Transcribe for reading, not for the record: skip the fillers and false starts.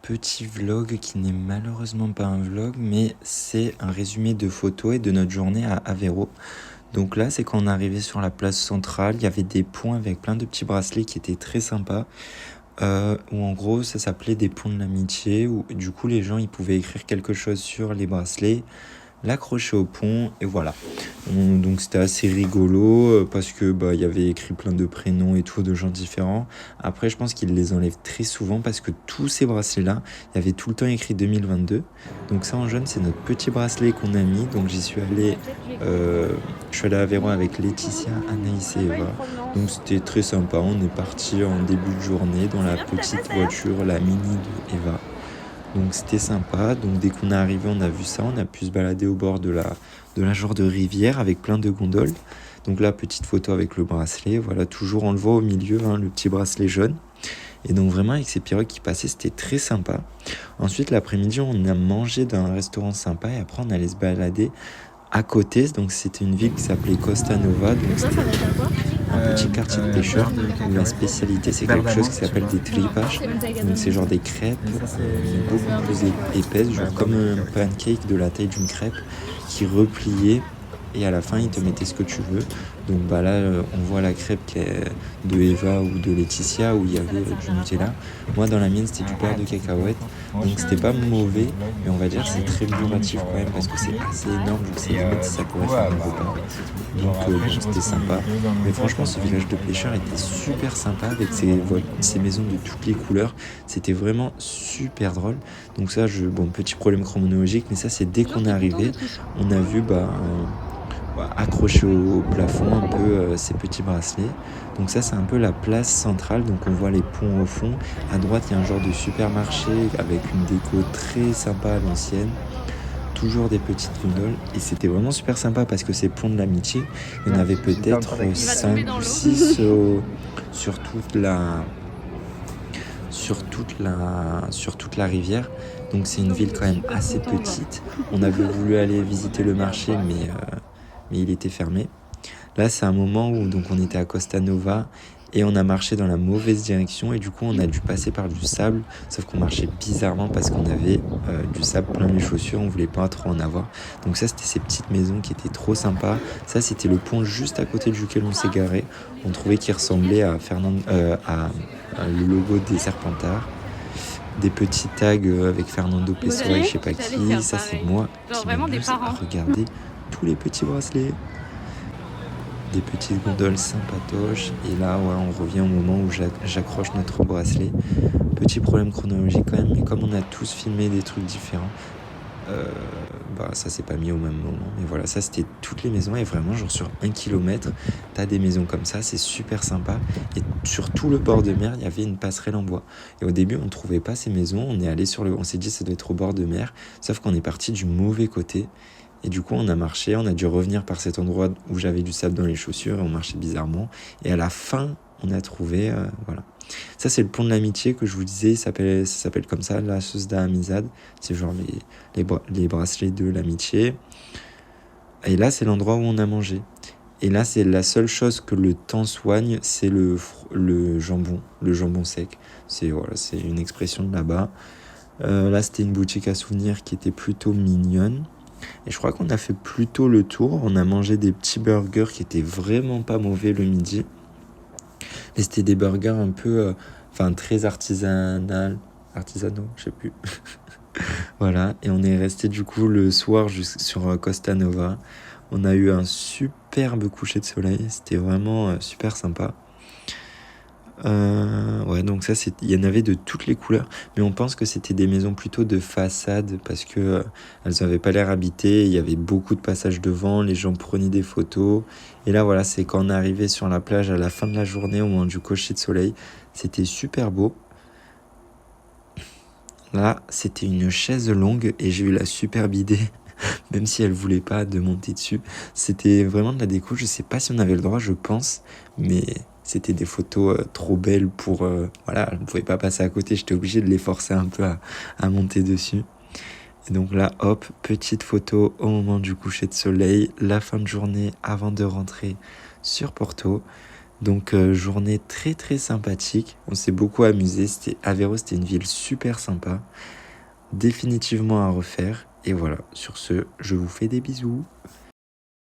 petit vlog qui n'est malheureusement pas un vlog, mais c'est un résumé de photos et de notre journée à Aveiro. Donc là, c'est quand on est arrivé sur la place centrale, il y avait des ponts avec plein de petits bracelets qui étaient très sympas. Où en gros, ça s'appelait des ponts de l'amitié, où du coup, les gens, ils pouvaient écrire quelque chose sur les bracelets, l'accrocher au pont, et voilà. Donc c'était assez rigolo parce que il y avait écrit plein de prénoms et tout de gens différents. Après, je pense qu'ils les enlèvent très souvent parce que tous ces bracelets-là, il y avait tout le temps écrit 2022. Donc ça en jaune, c'est notre petit bracelet qu'on a mis. Donc j'y suis allé, je suis allé à Aveyron avec Laetitia, Anaïs et Eva. Donc c'était très sympa. On est parti en début de journée dans la petite voiture, la mini de Eva. Donc c'était sympa. Donc dès qu'on est arrivé, on a vu ça. On a pu se balader au bord de la genre de rivière avec plein de gondoles. Donc là, petite photo avec le bracelet. Voilà, toujours on le voit au milieu, hein, le petit bracelet jaune. Et donc vraiment avec ces pirogues qui passaient, c'était très sympa. Ensuite, l'après-midi, on a mangé dans un restaurant sympa et après on allait se balader à côté. Donc c'était une ville qui s'appelait Costa Nova. Donc c'était un petit quartier de pêcheurs où la spécialité c'est quelque chose qui s'appelle des tripas. Donc c'est genre des crêpes beaucoup plus épaisses, genre comme un pancake de la taille d'une crêpe qui repliait et à la fin ils te mettaient ce que tu veux. Donc là on voit la crêpe qui est de Eva ou de Laetitia où il y avait du Nutella. Moi dans la mienne c'était du beurre de cacahuète, donc c'était pas mauvais, mais on va dire c'est très burratif quand même parce que c'est assez énorme, donc c'est limite ça pourrait faire un repas. Donc bon, c'était sympa. Mais franchement ce village de pêcheurs était super sympa avec ses maisons de toutes les couleurs. C'était vraiment super drôle. Donc ça, bon, petit problème chronologique, mais ça c'est dès qu'on est arrivé, on a vu accroché au plafond un peu ces petits bracelets. Donc ça c'est un peu la place centrale, donc on voit les ponts au fond. À droite il y a un genre de supermarché avec une déco très sympa à l'ancienne. Toujours des petites gondoles et c'était vraiment super sympa parce que ces ponts de l'amitié, il y en avait peut-être 5 ou 6 sur toute la rivière. Donc c'est une ville quand même assez petite. On avait voulu aller visiter le marché mais il était fermé. Là c'est un moment où donc on était à Costa Nova et on a marché dans la mauvaise direction et du coup on a dû passer par du sable, sauf qu'on marchait bizarrement parce qu'on avait du sable plein les chaussures, on voulait pas trop en avoir. Donc ça c'était ces petites maisons qui étaient trop sympas. Ça c'était le pont juste à côté duquel on s'est garé. On trouvait qu'il ressemblait à le logo des Serpentards. Des petits tags avec Fernando Pessoa et je sais pas qui. Ça c'est moi qui m'amuse à regarder tous les petits bracelets. Des petites gondoles sympatoches et là on revient au moment où j'accroche notre bracelet. Petit problème chronologique quand même, mais comme on a tous filmé des trucs différents, ça s'est pas mis au même moment. Mais voilà, ça c'était toutes les maisons et vraiment genre sur 1 kilomètre t'as des maisons comme ça, c'est super sympa. Et sur tout le bord de mer il y avait une passerelle en bois et au début on trouvait pas ces maisons, on s'est dit ça doit être au bord de mer, sauf qu'on est parti du mauvais côté. Et du coup, on a marché, on a dû revenir par cet endroit où j'avais du sable dans les chaussures et on marchait bizarrement. Et à la fin, on a trouvé, voilà. Ça, c'est le pont de l'amitié que je vous disais, ça s'appelle comme ça, la Laços da Amizade. C'est genre les bracelets de l'amitié. Et là, c'est l'endroit où on a mangé. Et là, c'est la seule chose que le temps soigne, c'est le jambon sec. C'est une expression de là-bas. Là, c'était une boutique à souvenirs qui était plutôt mignonne. Et je crois qu'on a fait plutôt le tour. On a mangé des petits burgers qui étaient vraiment pas mauvais le midi. Mais c'était des burgers un peu, très artisanaux, je sais plus. Voilà. Et on est resté du coup le soir sur Costa Nova. On a eu un superbe coucher de soleil. C'était vraiment super sympa. Donc ça il y en avait de toutes les couleurs, mais on pense que c'était des maisons plutôt de façade parce que elles n'avaient pas l'air habitées, il y avait beaucoup de passages devant, les gens prenaient des photos et là voilà, c'est quand on est arrivé sur la plage à la fin de la journée au moment du coucher de soleil, c'était super beau. Là c'était une chaise longue et j'ai eu la superbe idée même si elle voulait pas de monter dessus. C'était vraiment de la déco, je sais pas si on avait le droit, je pense, mais c'était des photos trop belles pour... on ne pouvait pas passer à côté, j'étais obligé de les forcer un peu à monter dessus. Et donc là, hop, petite photo au moment du coucher de soleil, la fin de journée avant de rentrer sur Porto. Donc journée très très sympathique, on s'est beaucoup amusé, Aveiro c'était une ville super sympa, définitivement à refaire. Et voilà, sur ce, je vous fais des bisous.